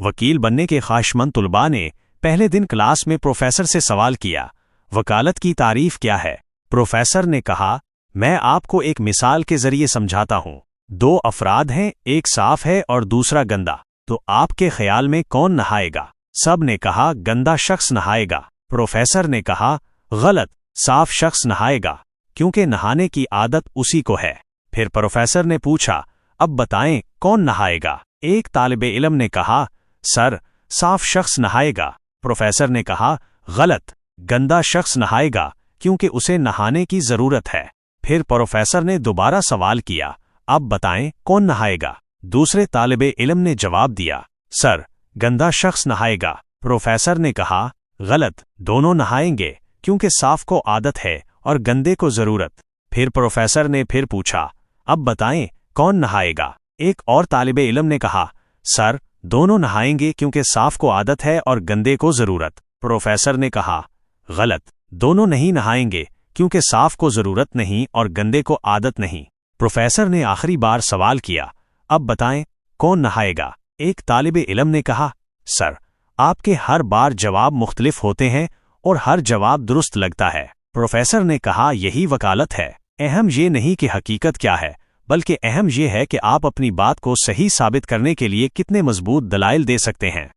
वकील बनने के ख्वाहिशमंद तुलबा ने पहले दिन क्लास में प्रोफेसर से सवाल किया, वकालत की तारीफ क्या है? प्रोफेसर ने कहा, मैं आपको एक मिसाल के जरिए समझाता हूँ। 2 अफराद हैं, एक साफ है और दूसरा गंदा, तो आपके ख्याल में कौन नहाएगा? सब ने कहा, गंदा शख्स नहाएगा। प्रोफेसर ने कहा, गलत, साफ शख्स नहाएगा, क्योंकि नहाने की आदत उसी को है। फिर प्रोफेसर ने पूछा, अब बताएं कौन नहाएगा? एक तालिबे इल्म ने कहा, सर, साफ शख्स नहाएगा। प्रोफेसर ने कहा, गलत, गंदा शख्स नहाएगा, क्योंकि उसे नहाने की जरूरत है। फिर प्रोफेसर ने दोबारा सवाल किया, अब बताएं कौन नहाएगा? दूसरे तालिबे इल्म ने जवाब दिया, सर, गंदा शख्स नहाएगा। प्रोफेसर ने कहा, गलत, दोनों नहाएंगे, क्योंकि साफ को आदत है और गंदे को जरूरत। फिर प्रोफेसर ने फिर पूछा, अब बताएं कौन नहाएगा? एक और तालिबे इल्म ने कहा, सर, दोनों नहाएंगे, क्योंकि साफ को आदत है और गंदे को जरूरत। प्रोफेसर ने कहा, गलत, दोनों नहीं नहाएंगे, क्योंकि साफ को जरूरत नहीं और गंदे को आदत नहीं। प्रोफेसर ने आखिरी बार सवाल किया, अब बताएं कौन नहाएगा? एक तालिबे इल्म ने कहा, सर, आपके हर बार जवाब मुख्तलिफ होते हैं और हर जवाब दुरुस्त लगता है। प्रोफेसर ने कहा, यही वकालत है। अहम ये नहीं कि हकीकत क्या है, बल्कि अहम ये है कि आप अपनी बात को सही साबित करने के लिए कितने मजबूत दलाइल दे सकते हैं।